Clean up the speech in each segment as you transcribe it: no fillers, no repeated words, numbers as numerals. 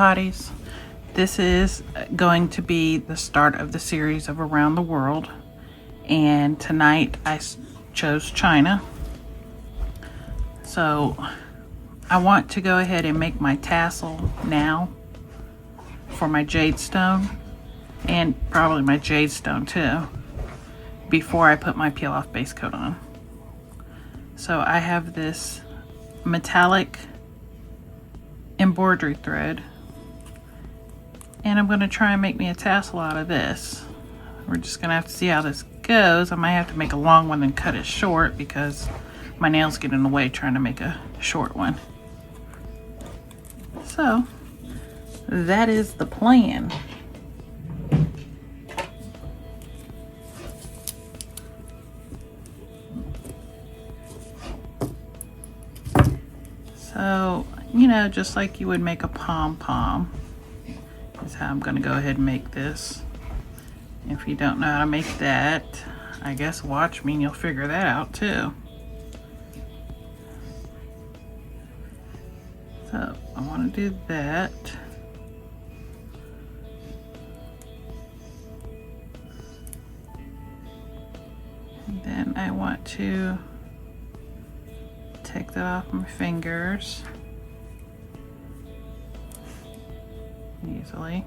hotties. This is going to be the start of the series of Around the World, and tonight I chose China. So I want to go ahead and make my tassel now for my jade stone, and probably my jade stone too, before I put my peel off base coat on. So I have this metallic embroidery thread, and I'm going to try and make me a tassel out of this. We're just going to have to see how this goes. I might have to make a long one and cut it short because my nails get in the way trying to make a short one. So that is the plan. So, you know, just like you would make a pom-pom is how I'm going to go ahead and make this. If you don't know how to make that, I guess watch me and you'll figure that out too. So I want to do that. And then I want to take that off my fingers easily.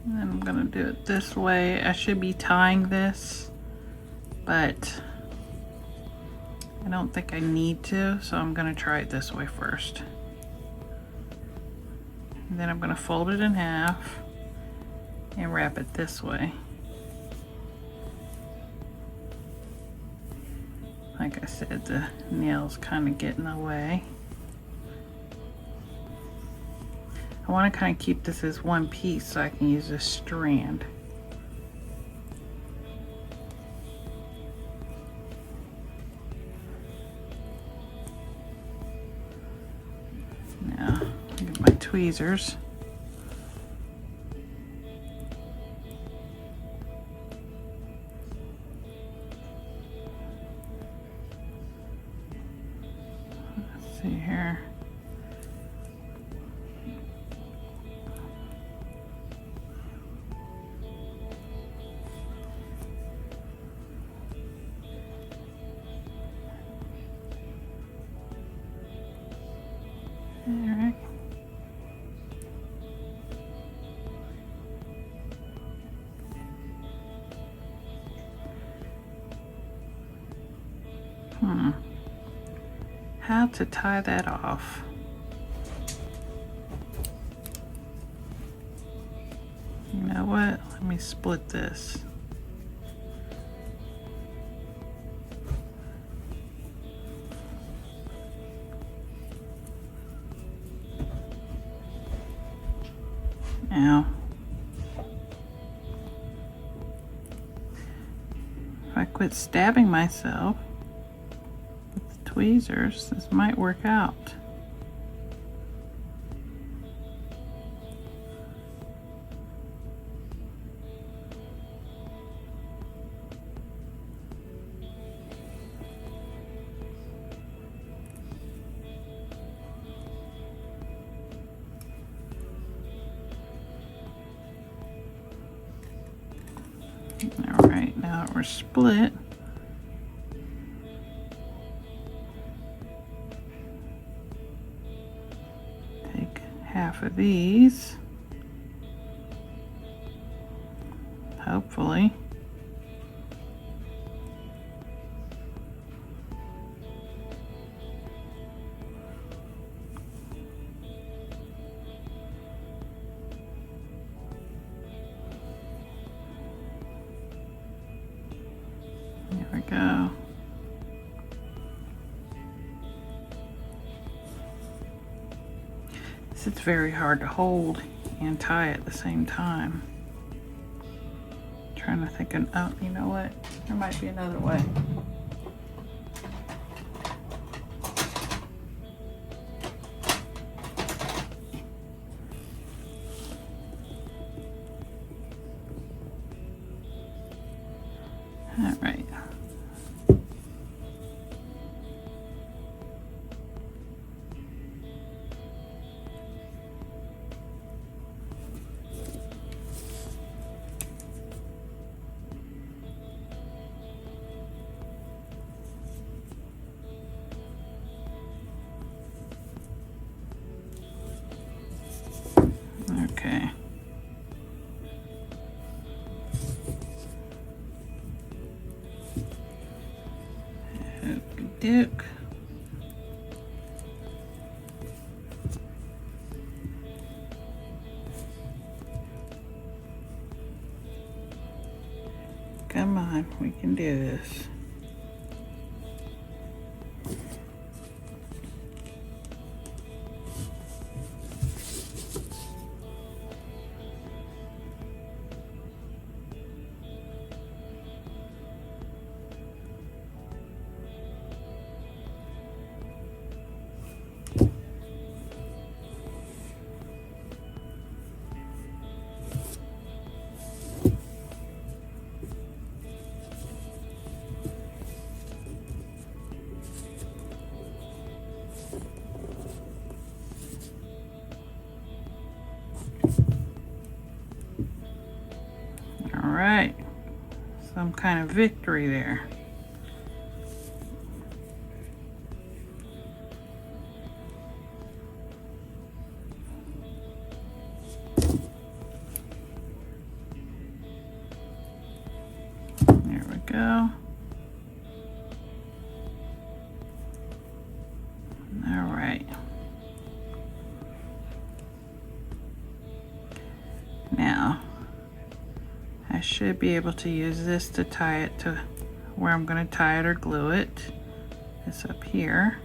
And then I'm gonna do it this way. I should be tying this, but I don't think I need to, so I'm gonna try it this way first. And then I'm gonna fold it in half and wrap it this way. Like I said, the nails kind of get in the way. I want to kind of keep this as one piece so I can use this strand. Now, get my tweezers. See here. All right. How to tie that off. You know what? Let me split this. Now, if I quit stabbing myself with the tweezers, this might work out. All right, now that we're split, take half of these, hopefully. There we go. It's very hard to hold and tie at the same time. Trying to think of, oh, you know what? There might be another way. All right. took. Come on, we can do this. All right, some kind of victory there. There we go. All right. Now, I should be able to use this to tie it to where I'm going to tie it or glue it. It's up here.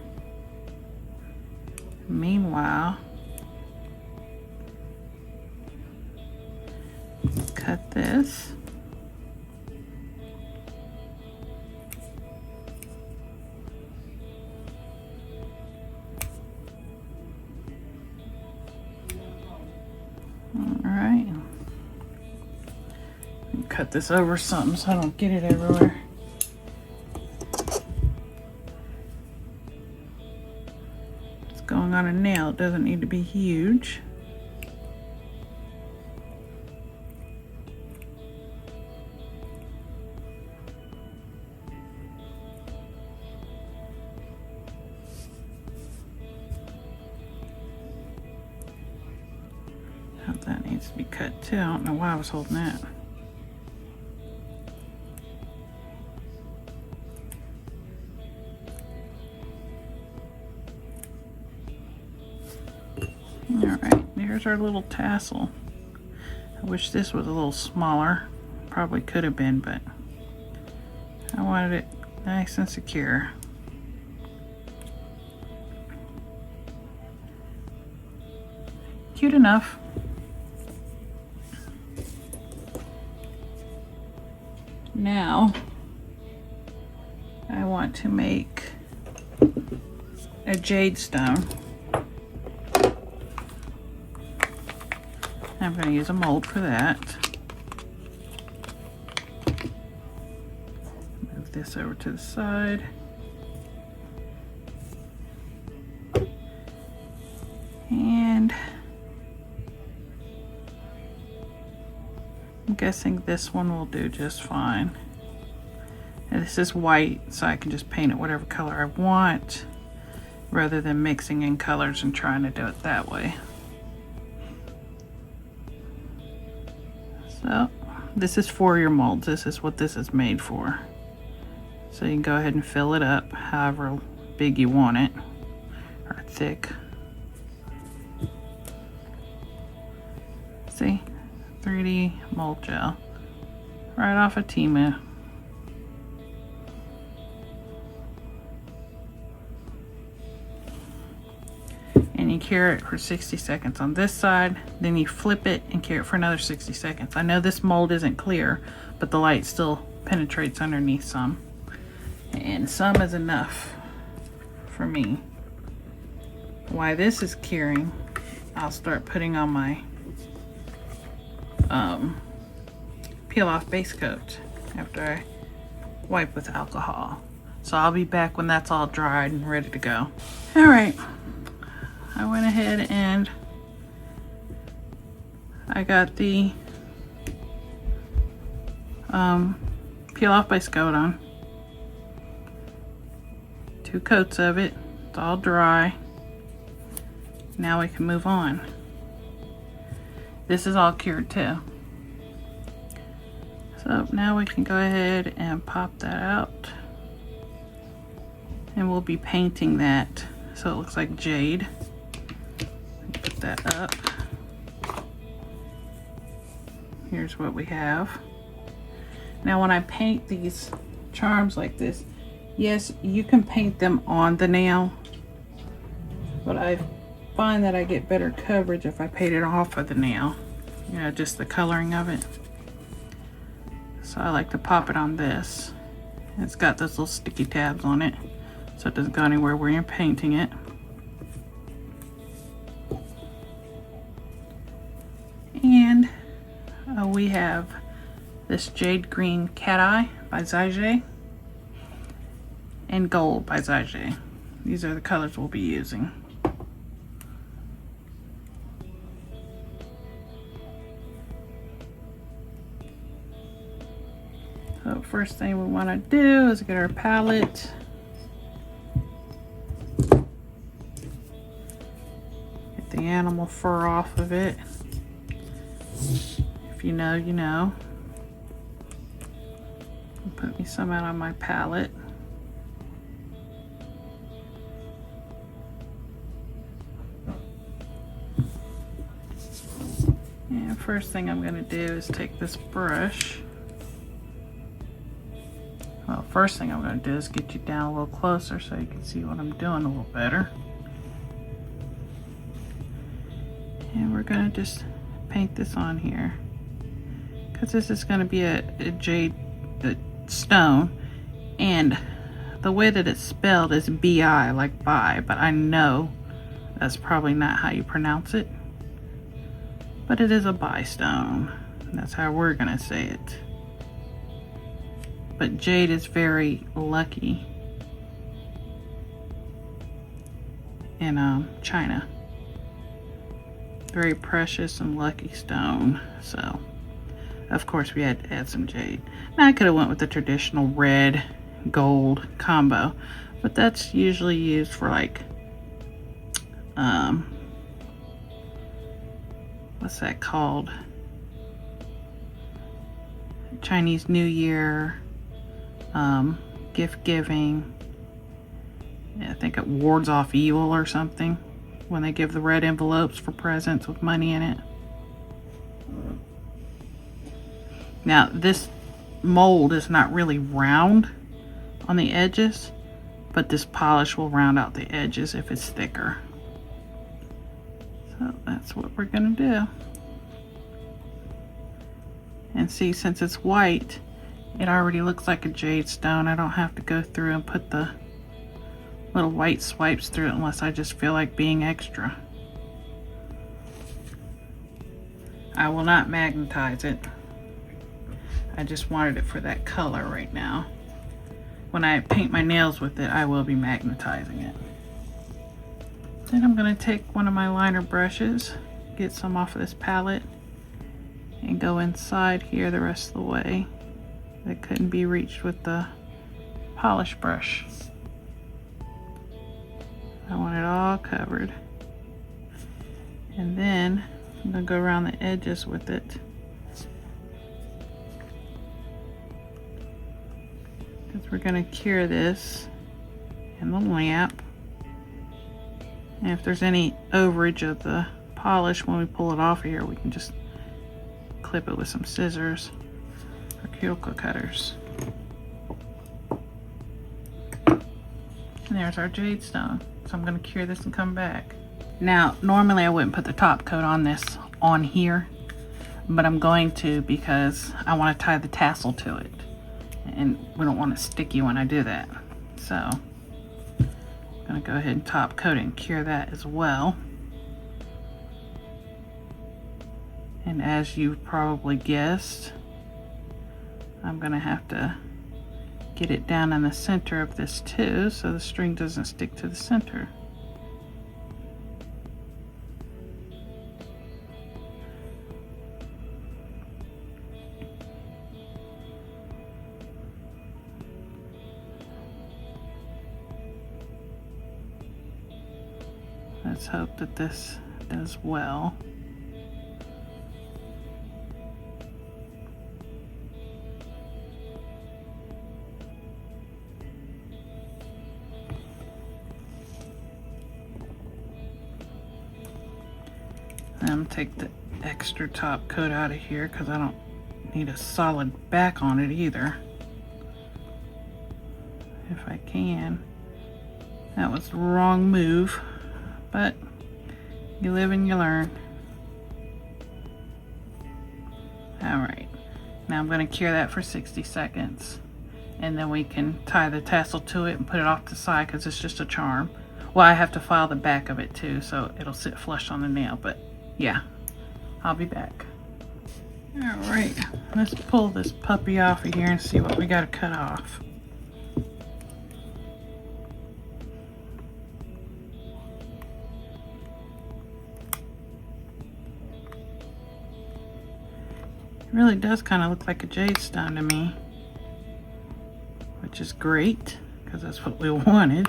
Meanwhile, cut this. All right. Cut this over something so I don't get it everywhere. It's going on a nail. It doesn't need to be huge. That needs to be cut too. I don't know why I was holding that. Alright, there's our little tassel. I wish this was a little smaller. Probably could have been, but I wanted it nice and secure. Cute enough. Now, I want to make a jade stone. I'm going to use a mold for that. Move this over to the side. And I'm guessing this one will do just fine. And this is white, so I can just paint it whatever color I want rather than mixing in colors and trying to do it that way. So this is for your molds. This is what this is made for. So you can go ahead and fill it up however big you want it, or thick. See, 3D mold gel right off of Temu. And you cure it for 60 seconds on this side, then you flip it and cure it for another 60 seconds. I know this mold isn't clear, but the light still penetrates underneath some. And some is enough for me. While this is curing, I'll start putting on my peel off base coat after I wipe with alcohol. So I'll be back when that's all dried and ready to go. All right. I went ahead and I got the peel off base coat on. 2 coats of it. It's all dry. Now we can move on. This is all cured too. So now we can go ahead and pop that out. And we'll be painting that so it looks like jade. Put that up. Here's what we have. Now when I paint these charms like this, yes, you can paint them on the nail, but I find that I get better coverage if I paint it off of the nail. You know, just the coloring of it. So I like to pop it on this. It's got those little sticky tabs on it, so it doesn't go anywhere where you're painting it. And we have this Jade Green Cat Eye by Zyjay and Gold by Zyjay. These are the colors we'll be using. So first thing we want to do is get our palette. Get the animal fur off of it. If you know, you know. Put me some out on my palette. And first thing I'm going to do is take this brush. Well, first thing I'm going to do is get you down a little closer so you can see what I'm doing a little better. And we're going to just paint this on here, because this is going to be a jade stone, and the way that it's spelled is B-I, like bi, but I know that's probably not how you pronounce it, but it is a bi stone. That's how we're gonna say it. But jade is very lucky in China. Very precious and lucky stone. So of course we had to add some jade. Now I could have went with the traditional red gold combo, but that's usually used for like what's that called, Chinese New Year, gift giving. Yeah, I think it wards off evil or something when they give the red envelopes for presents with money in it. Now this mold is not really round on the edges, but this polish will round out the edges if it's thicker. So that's what we're gonna do. And see, since it's white, it already looks like a jade stone. I don't have to go through and put the little white swipes through it unless I just feel like being extra. I will not magnetize it. I just wanted it for that color right now. When I paint my nails with it, I will be magnetizing it. Then I'm going to take one of my liner brushes, get some off of this palette, and go inside here the rest of the way. That couldn't be reached with the polish brush. I want it all covered. And then I'm going to go around the edges with it. Because we're going to cure this in the lamp. And if there's any overage of the polish when we pull it off of here, we can just clip it with some scissors or cuticle cutters. And there's our jade stone. So I'm going to cure this and come back. Now, normally I wouldn't put the top coat on this on here, but I'm going to because I want to tie the tassel to it. And we don't want it sticky when I do that. So I'm going to go ahead and top coat it and cure that as well. And as you've probably guessed, I'm going to have to get it down in the center of this too, so the string doesn't stick to the center. Let's hope that this does well. I'm gonna take the extra top coat out of here because I don't need a solid back on it either. If I can. That was the wrong move, but you live and you learn. Alright, now I'm going to cure that for 60 seconds. And then we can tie the tassel to it and put it off to the side because it's just a charm. Well, I have to file the back of it too, so it'll sit flush on the nail, but yeah, I'll be back. Alright, let's pull this puppy off of here and see what we got to cut off. It really does kind of look like a jade stone to me, which is great because that's what we wanted.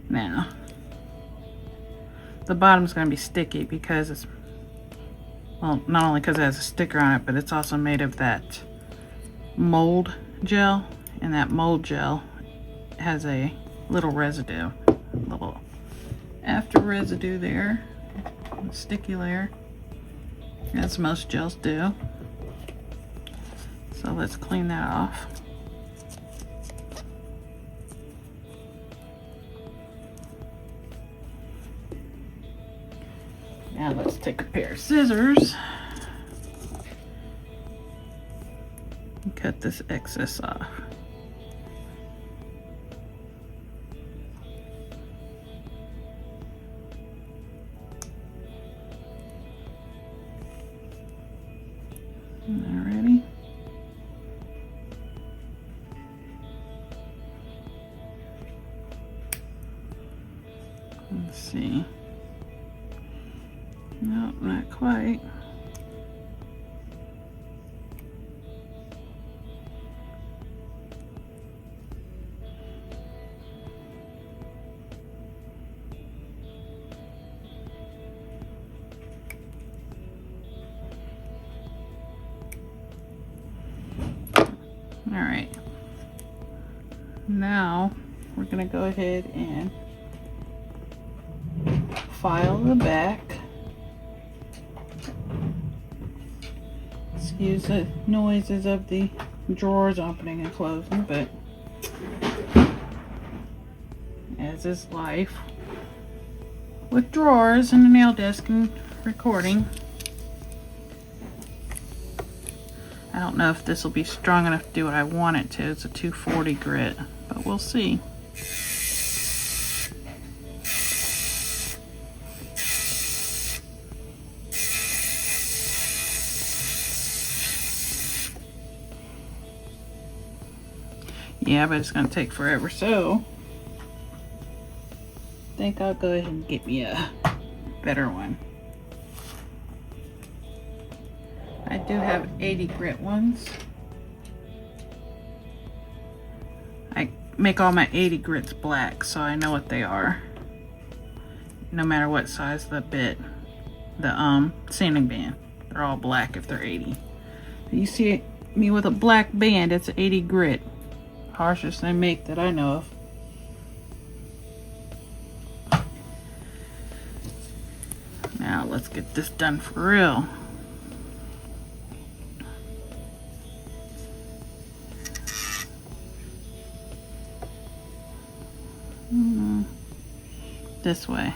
Now, the bottom's going to be sticky because it's, well, not only because it has a sticker on it, but it's also made of that mold gel, and that mold gel has a little residue, a little after residue there, a sticky layer, as most gels do. So let's clean that off. Now let's take a pair of scissors and cut this excess off. Alrighty. Let's see. No, not quite. All right. Now we're gonna go ahead and file the back. Excuse the noises of the drawers opening and closing, but as is life with drawers and a nail desk and recording. I don't know if this will be strong enough to do what I want it to. It's a 240 grit, but we'll see. Yeah, but it's going to take forever, so I think I'll go ahead and get me a better one. I do have 80 grit ones. I make all my 80 grits black, so I know what they are. No matter what size the bit, the sanding band, they're all black if they're 80. You see me with a black band, it's 80 grit. Harshest they make that I know of. Now let's get this done for real. This way.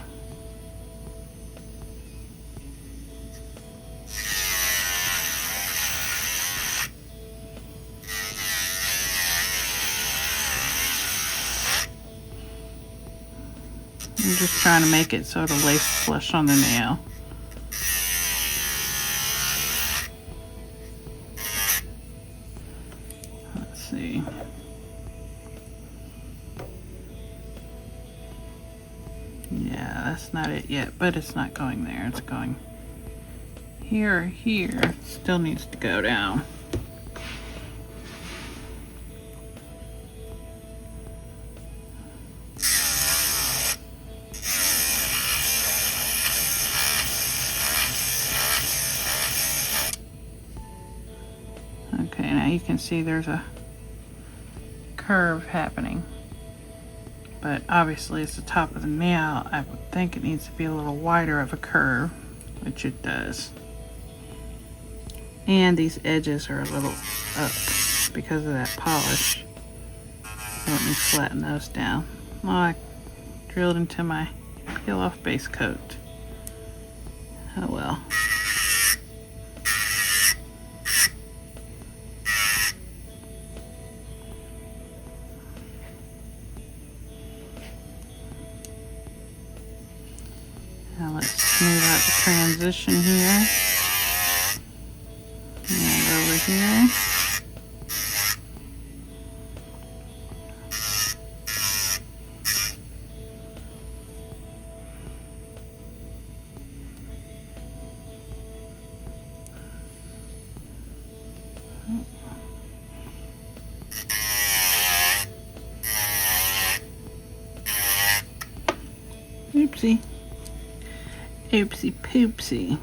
I'm just trying to make it so it'll lay flush on the nail. Let's see. Yeah, that's not it yet, but it's not going there. It's going here or here. Still needs to go down. Okay, now you can see there's a curve happening. but obviously it's the top of the nail. I would think it needs to be a little wider of a curve, which it does. And these edges are a little up because of that polish. Let me flatten those down. Well, I drilled into my peel off base coat. Oh well. Now let's smooth out the transition here. And over here. Oopsie. Oopsie poopsie.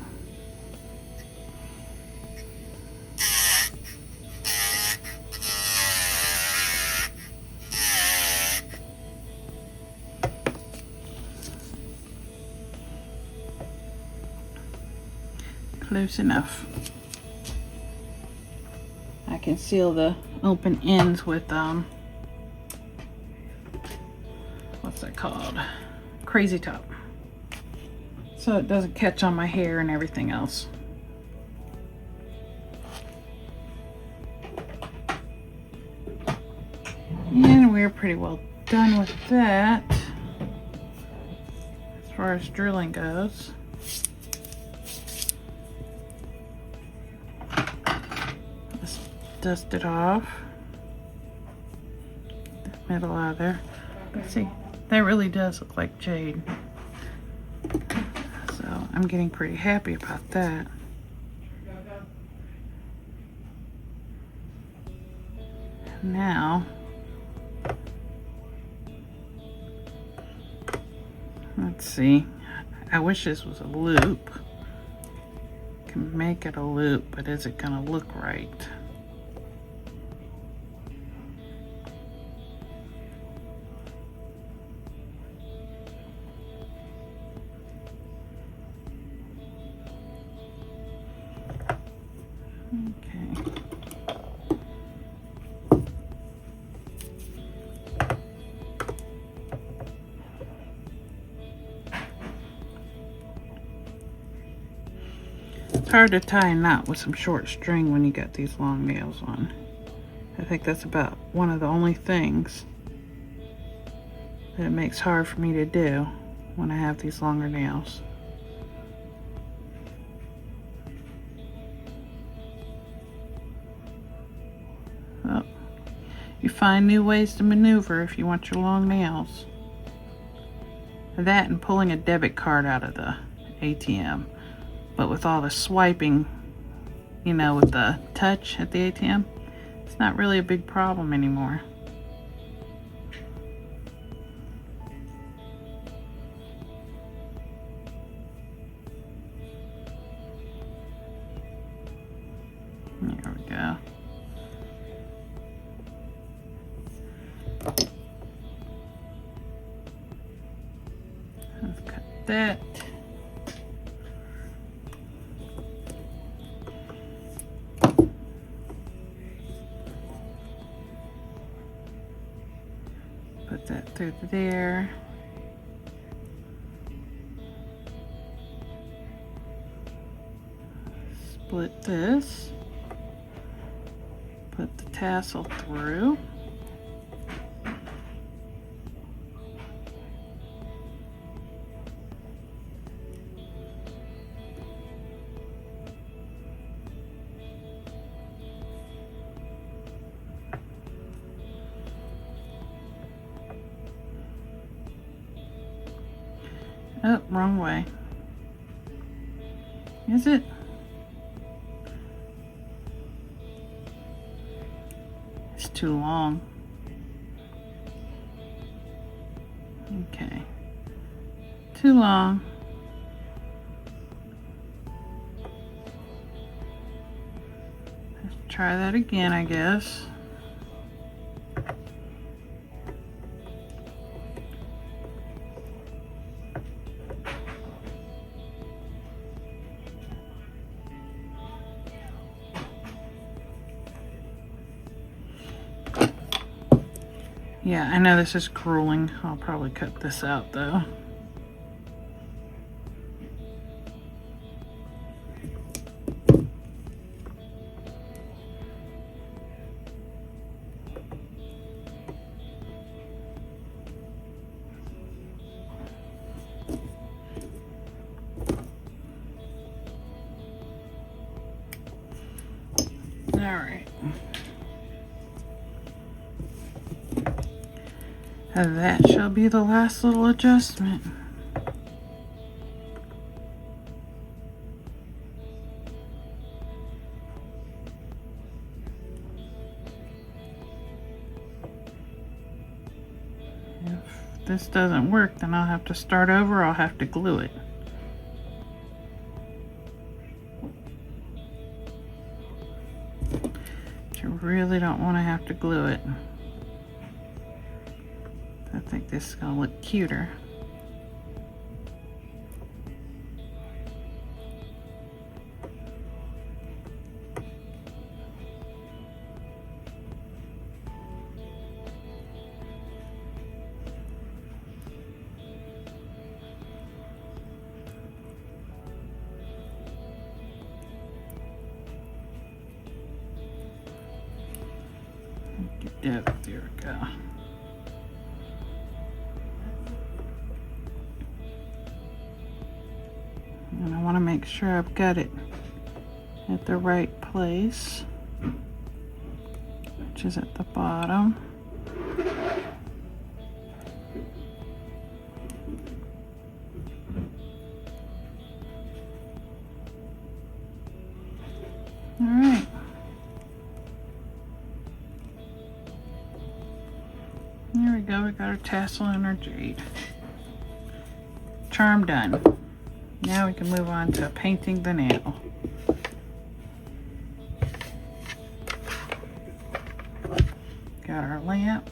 Close enough. I can seal the open ends with what's that called? Crazy Top. So it doesn't catch on my hair and everything else. And we're pretty well done with that as far as drilling goes. Let's dust it off. The middle out of there. Let's see, that really does look like jade. So I'm getting pretty happy about that. Now, let's see. I wish this was a loop. Can make it a loop, but is it gonna look right? Okay. It's hard to tie a knot with some short string when you got these long nails on. I think that's about one of the only things that it makes hard for me to do when I have these longer nails. Well, you find new ways to maneuver if you want your long nails. That and pulling a debit card out of the ATM. But with all the swiping, you know, with the touch at the ATM, it's not really a big problem anymore. There we go. Let's cut that. Put that through there. Split this. Put the tassel through. Oh, wrong way. Is it? It's too long. Okay. Too long. Let's try that again, I guess. Yeah, I know this is grueling. I'll probably cut this out though. All right. And that shall be the last little adjustment. If this doesn't work, then I'll have to start over. I'll have to glue it. But you really don't want to have to glue it. I think this is going to look cuter. Yep, there we go. And I want to make sure I've got it at the right place, which is at the bottom. All right. There we go. We got our tassel and our jade. Charm done. Now we can move on to painting the nail. Got our lamp.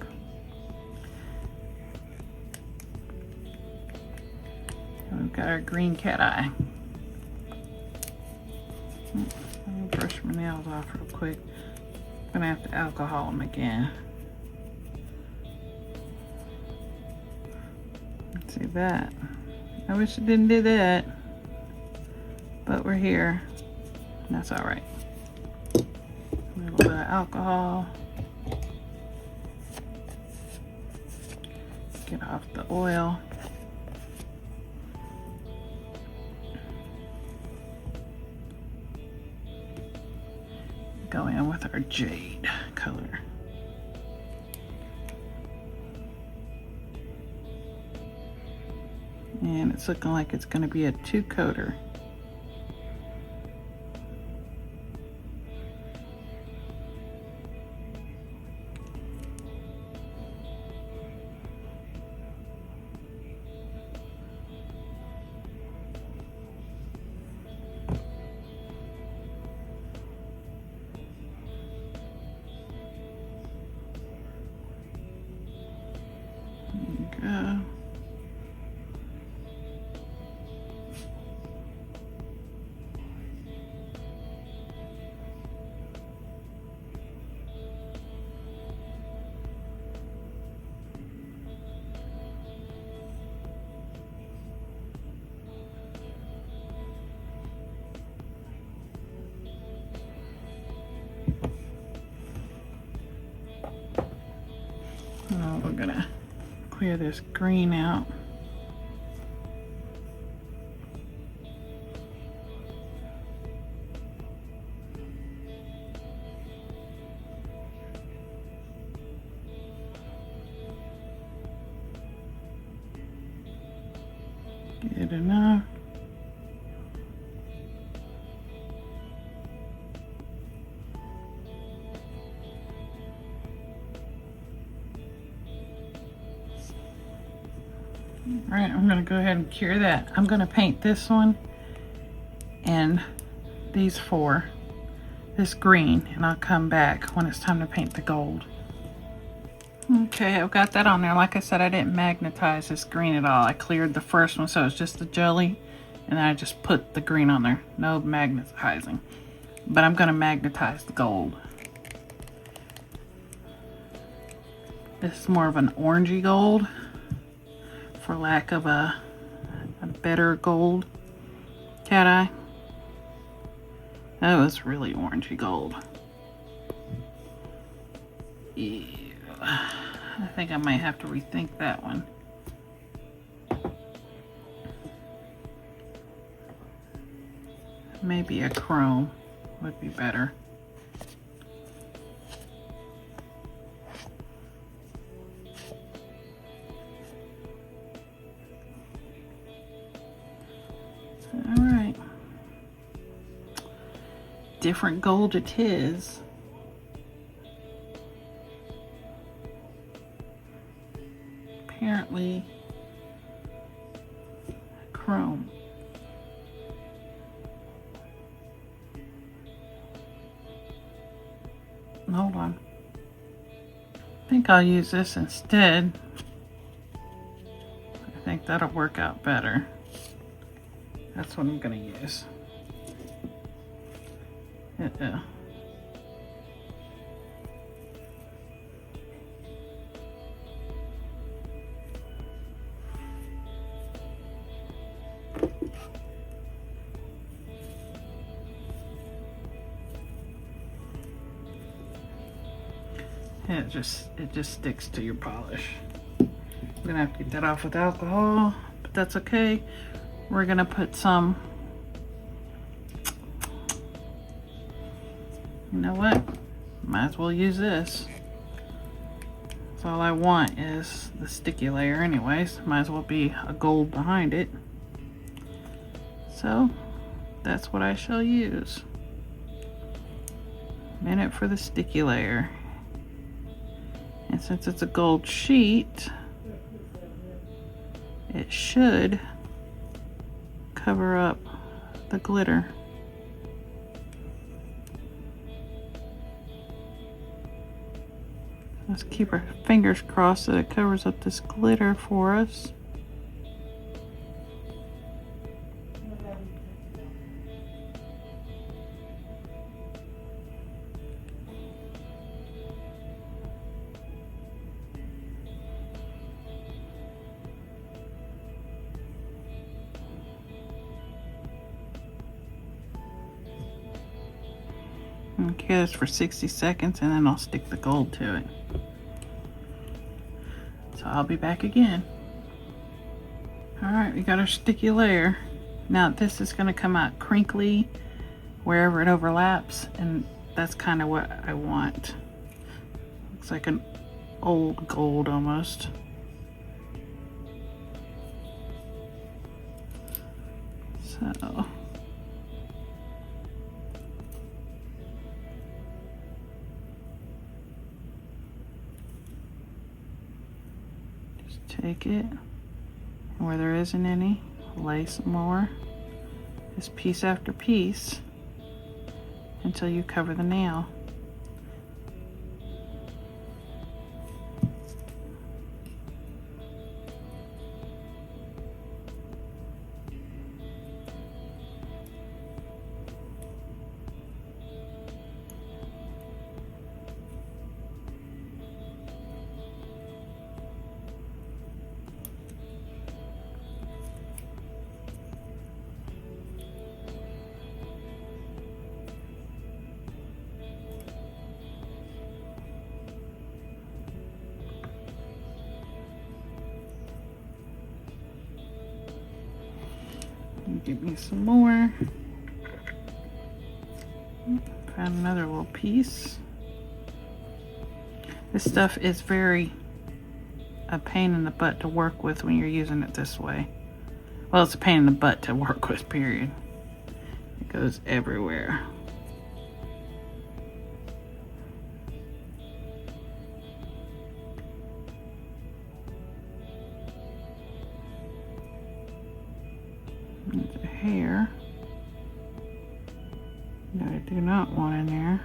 And we've got our green cat eye. Let me brush my nails off real quick. I'm gonna have to alcohol them again. Let's see that. I wish it didn't do that, but we're here. That's all right. A little bit of alcohol. Get off the oil. Go in with our jade color. And it's looking like it's going to be a 2-coater. There you go. Oh, we're gonna clear this green out. Good enough. All right, I'm gonna go ahead and cure that. I'm gonna paint this one and these 4, this green, and I'll come back when it's time to paint the gold. Okay, I've got that on there. Like I said, I didn't magnetize this green at all. I cleared the first one, so it's just the jelly, and then I just put the green on there. No magnetizing. But I'm gonna magnetize the gold. This is more of an orangey gold, for lack of a better gold. Cat eye. That was really orangey gold. Ew. I think I might have to rethink that one. Maybe a chrome would be better. All right. Different gold it is. Apparently chrome. Hold on. I think I'll use this instead. I think that'll work out better. That's what I'm gonna use. Yeah. It just sticks to your polish. I'm gonna have to get that off with alcohol, but that's okay. We're gonna put some, you know what? Might as well use this. So all I want is the sticky layer anyways. Might as well be a gold behind it. So that's what I shall use. Minute for the sticky layer. And since it's a gold sheet, it should cover up the glitter. Let's keep our fingers crossed that it covers up this glitter for us. Okay, that's for 60 seconds and then I'll stick the gold to it. So I'll be back again. Alright, we got our sticky layer. Now this is going to come out crinkly wherever it overlaps, and that's kind of what I want. Looks like an old gold almost. So take it, and where there isn't any, lay some more, just piece after piece until you cover the nail. Give me some more. Found another little piece. This stuff is very a pain in the butt to work with when you're using it this way. Well, it's a pain in the butt to work with, period. It goes everywhere. There's a hair that I do not want in there.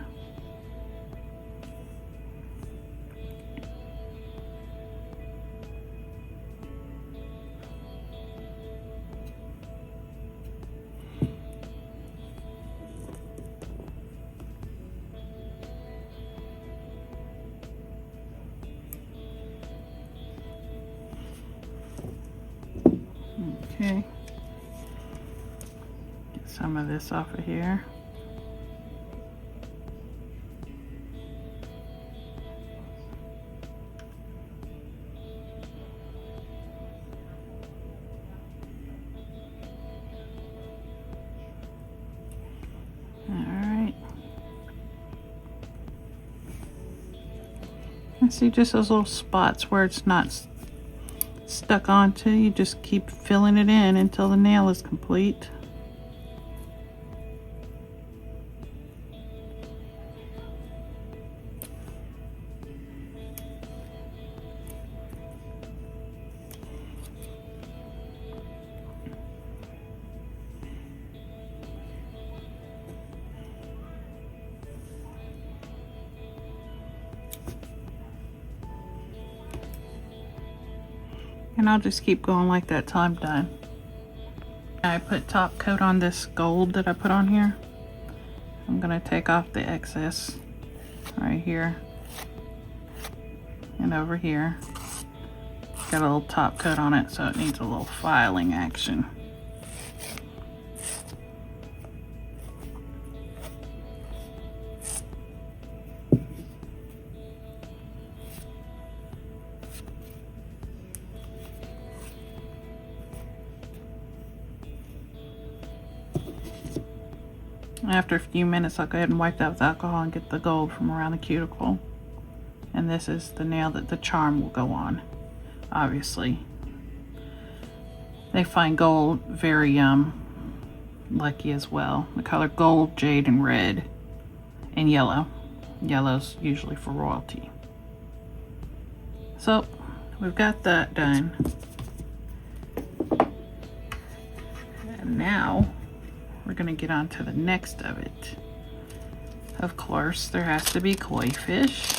Okay. Get some of this off of here. Alright. And see just those little spots where it's not stuck onto. You just keep filling it in until the nail is complete. And I'll just keep going like that till I'm done. I put top coat on this gold that I put on here. I'm gonna take off the excess right here and over here. Got a little top coat on it, so it needs a little filing action. After a few minutes, I'll go ahead and wipe that with alcohol and get the gold from around the cuticle. And this is the nail that the charm will go on, obviously. They find gold very lucky as well. The color gold, jade, and red, and yellow. Yellow's usually for royalty. So we've got that done. And now we're gonna get on to the next of it. Of course, there has to be koi fish.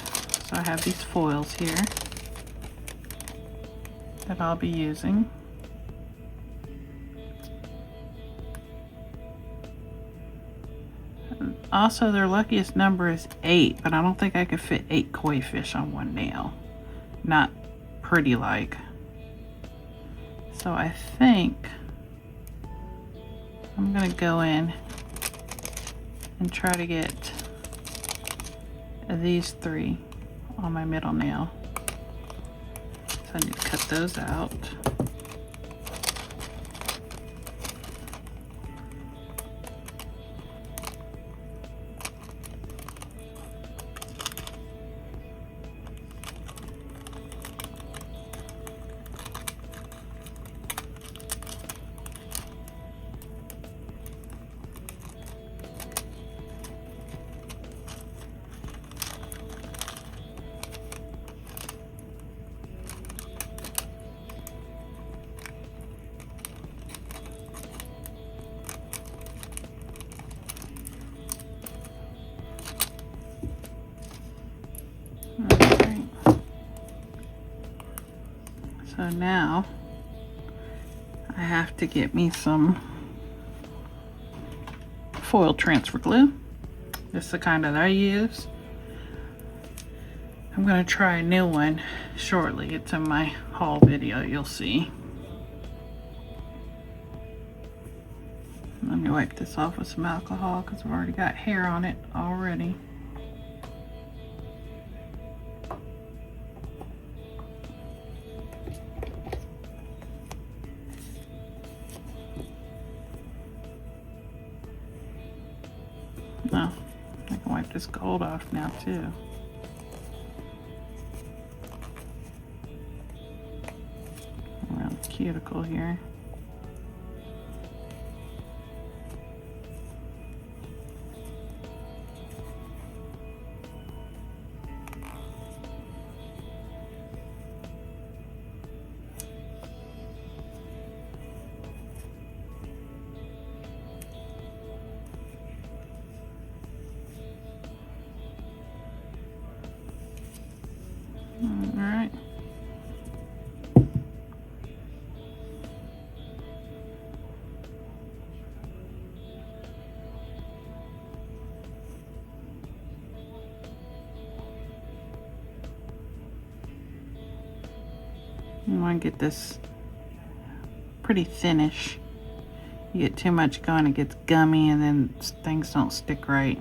So I have these foils here that I'll be using. Also, their luckiest number is 8, but I don't think I could fit 8 koi fish on one nail. Not pretty like. So I think I'm gonna go in and try to get these 3 on my middle nail. So I need to cut those out. Okay. So now I have to get me some foil transfer glue. This is the kind that I use. I'm going to try a new one shortly. It's in my haul video, you'll see. Let me wipe this off with some alcohol because I've already got hair on it already. Oh, I can wipe this gold off now too. Around the cuticle here. Alright. You want to get this pretty thinnish. You get too much going, it gets gummy, and then things don't stick right.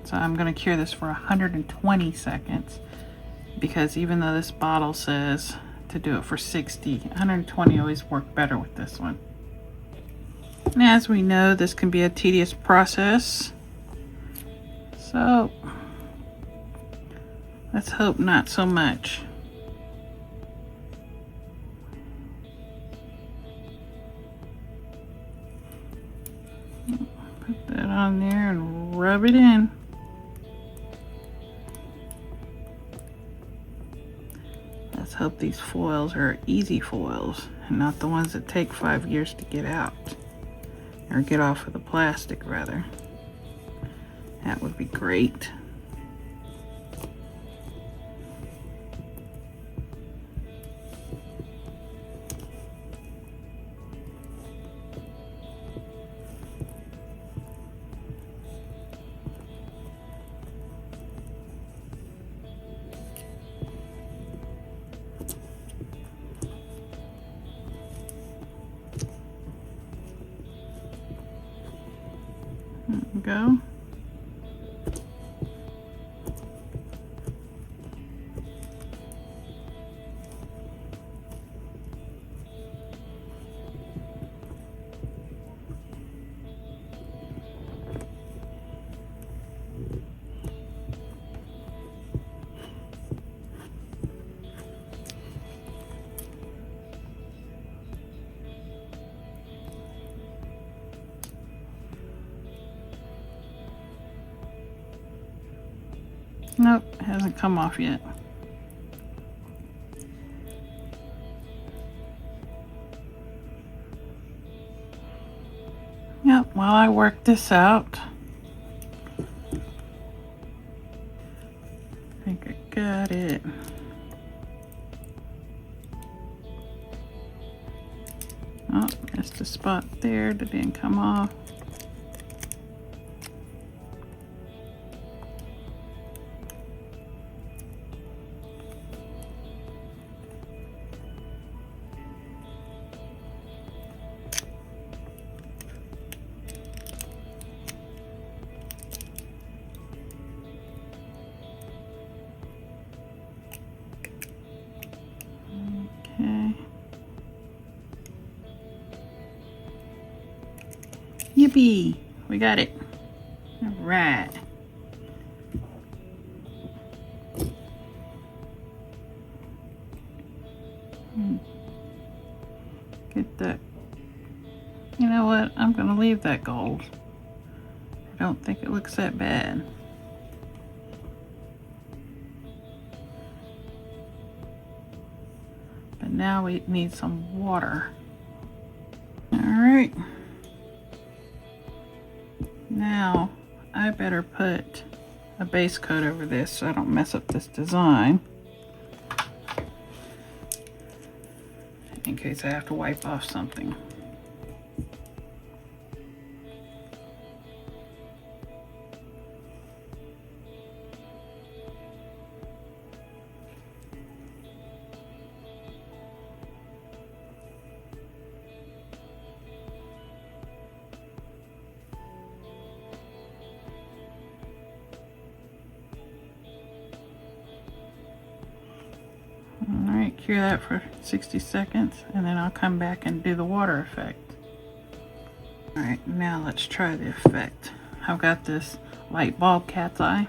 So I'm going to cure this for 120 seconds, because even though this bottle says to do it for 60, 120 always work better with this one. And as we know, this can be a tedious process. So let's hope not so much. Put that on there and rub it in. Let's hope these foils are easy foils and not the ones that take 5 years to get out, or get off of the plastic rather. That would be great. There we go. Nope, it hasn't come off yet. Yep, while I work this out, I think I got it. Oh, that's the spot there that didn't come off. Okay. Yippee! We got it. All right. Get that. You know what? I'm gonna leave that gold. I don't think it looks that bad. But now we need some water. All right. Now I better put a base coat over this so I don't mess up this design, in case I have to wipe off something. Alright, cure that for 60 seconds and then I'll come back and do the water effect. Alright, now let's try the effect. I've got this light bulb cat's eye.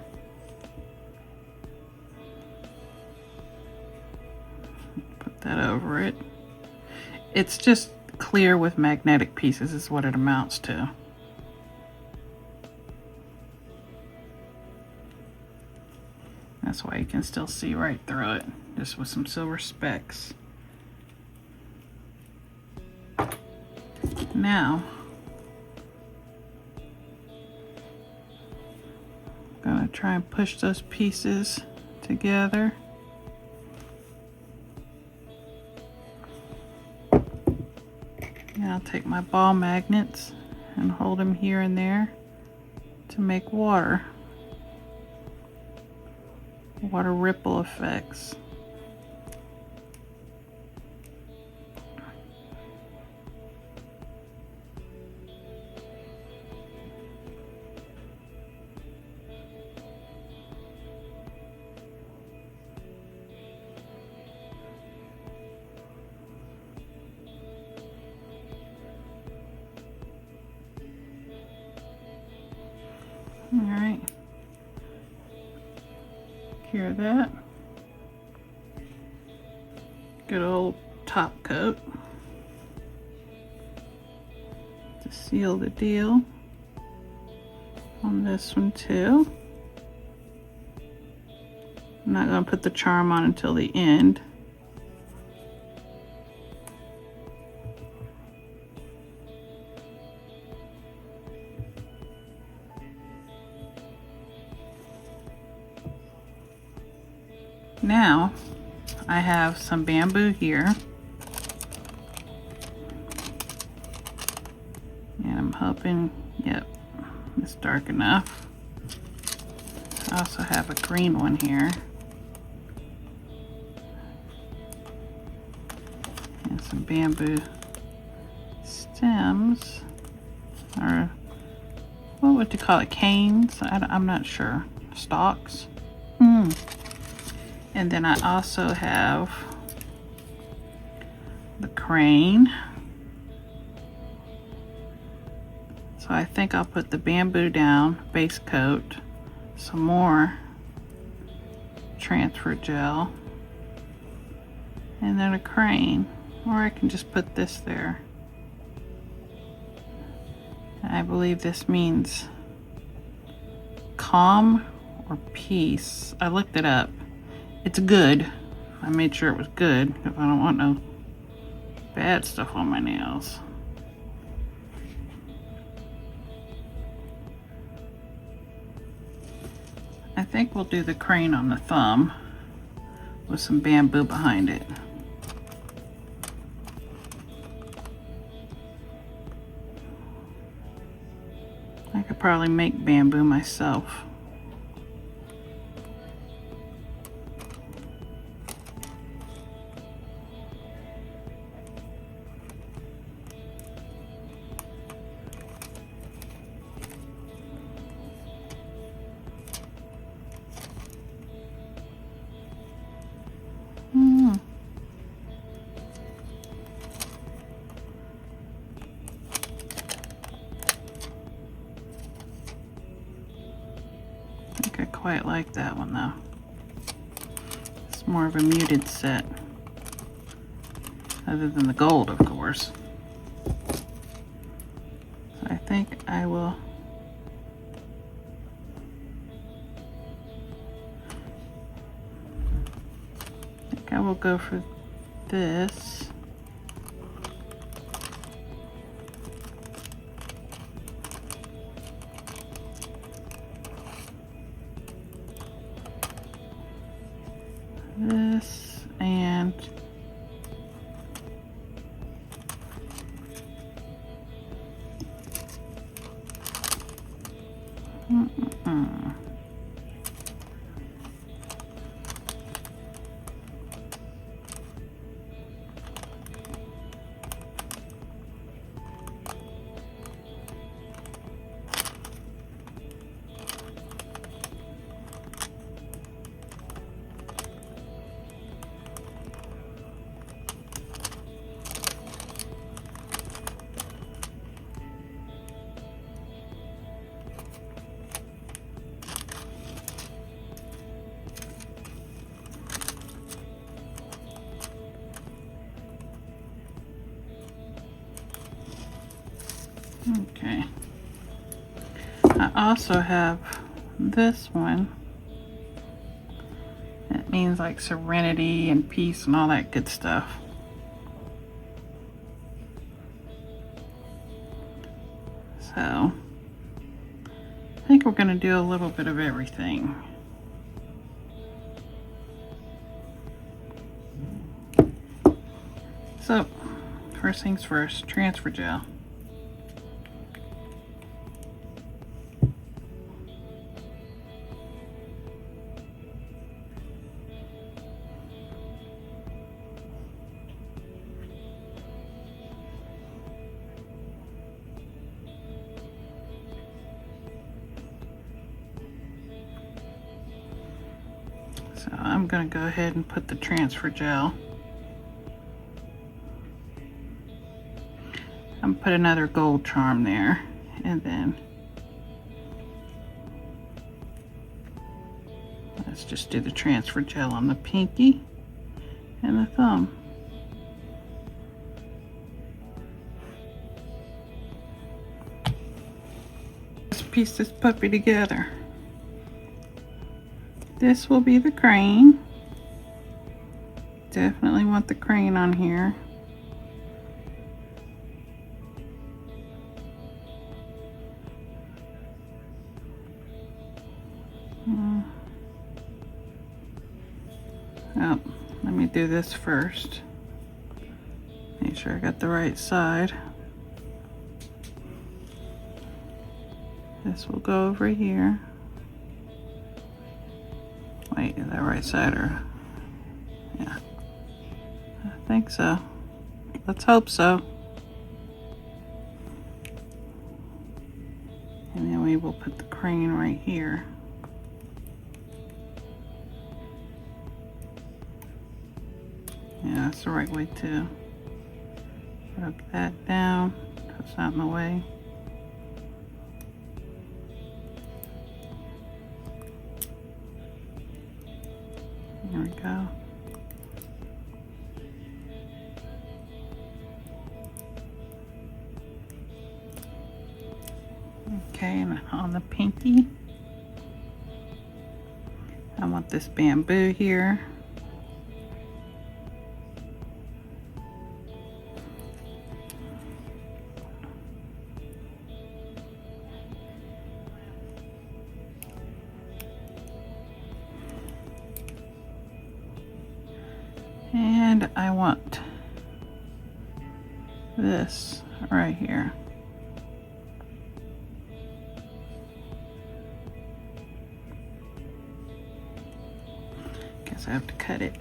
Put that over it. It's just clear with magnetic pieces is what it amounts to. That's why you can still see right through it, just with some silver specks. Now, I'm gonna try and push those pieces together. Now I'll take my ball magnets and hold them here and there to make water. water ripple effects. All right, hear that? Good old top coat to seal the deal on this one too. I'm not going to put the charm on until the end. Now I have some bamboo here, and I'm hoping, yep, it's dark enough. I also have a green one here, and some bamboo stems, or what would you call it, canes? I'm not sure, stalks. And then I also have the crane. So I think I'll put the bamboo down, base coat, some more transfer gel, and then a crane. Or I can just put this there. I believe this means calm or peace. I looked it up. It's good. I made sure it was good because I don't want no bad stuff on my nails. I think we'll do the crane on the thumb with some bamboo behind it. I could probably make bamboo myself. I think I quite like that one though. It's more of a muted set, other than the gold, of course. So I think I will go for this. This and okay. I also have this one. It means like serenity and peace and all that good stuff. So I think we're going to do a little bit of everything. So first things first, transfer gel. So I'm going to go ahead and put the transfer gel. I'm going to put another gold charm there, and then let's just do the transfer gel on the pinky and the thumb. Let's piece this puppy together. This will be the crane. Definitely want the crane on here. Oh, let me do this first. Make sure I got the right side. This will go over here. Wait, is that right side or? Yeah, I think so. Let's hope so. And then we will put the crane right here. Yeah, that's the right way too. Rub that down so it's not in the way. There we go. Okay, and on the pinky, I want this bamboo here. And I want this right here. Guess I have to cut it.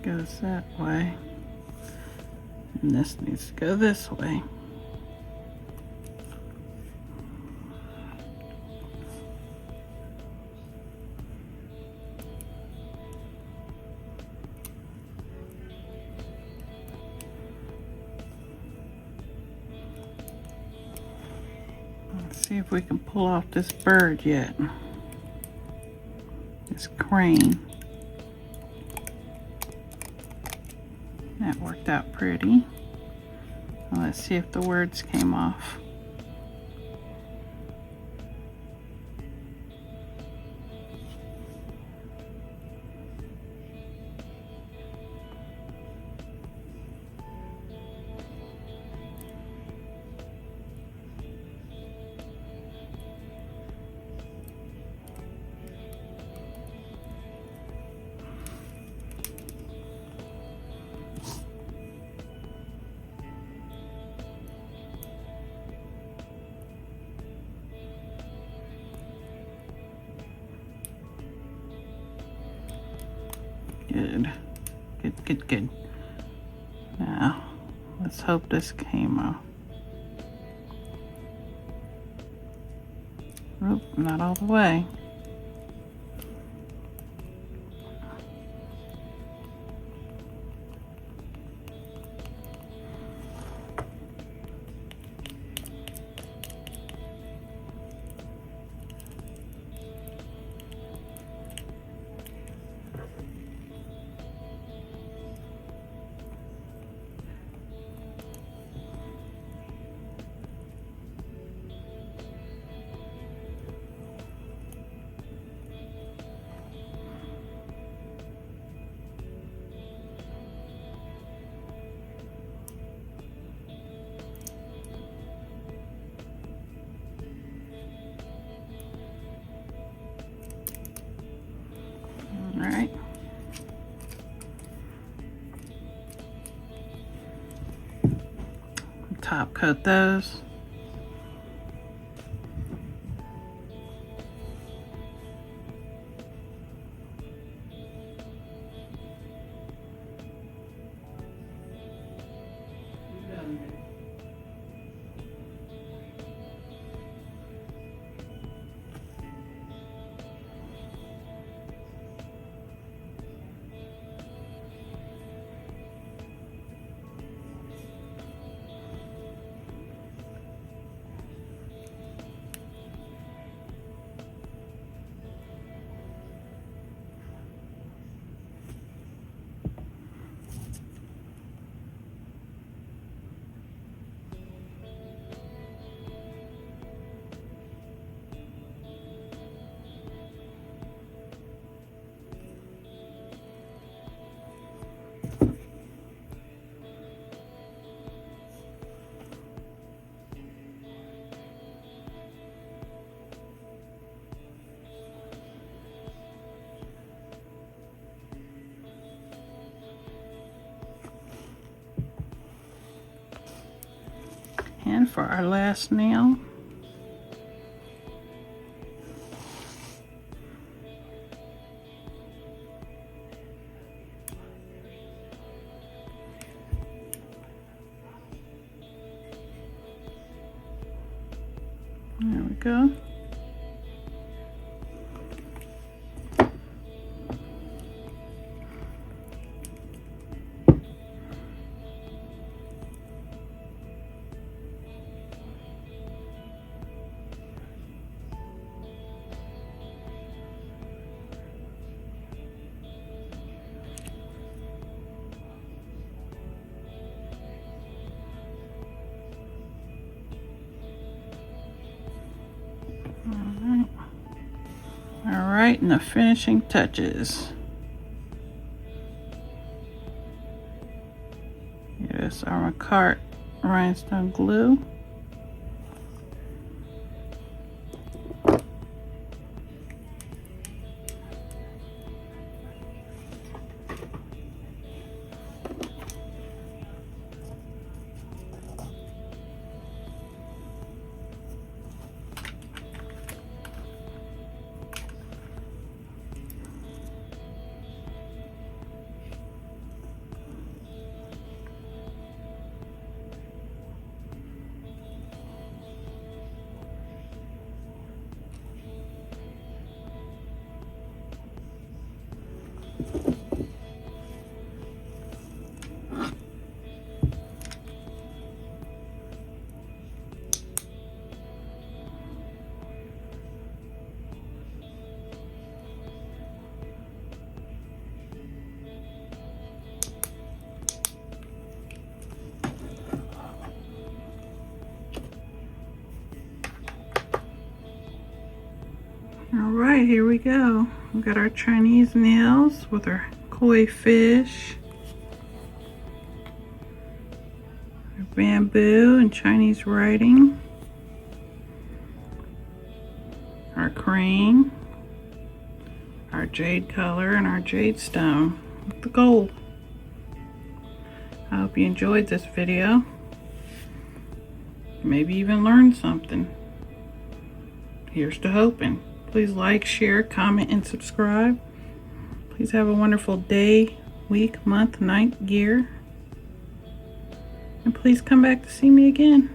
Goes that way, and this needs to go this way. Let's see if we can pull off this bird yet. This crane. That worked out pretty. Well, let's see if the words came off. Good. Good, good, good. Now, let's hope this came off. Nope, not all the way. All right. Top coat those. And for our last nail, there we go. Alright, and the finishing touches. Here's our Makart rhinestone glue. Alright, here we go. We've got our Chinese nails with our koi fish, our bamboo and Chinese writing, our crane, our jade color, and our jade stone with the gold. I hope you enjoyed this video. Maybe even learned something. Here's to hoping. Please like, share, comment, and subscribe. Please have a wonderful day, week, month, night, year. And please come back to see me again.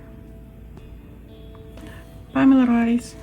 Bye, my little eyes.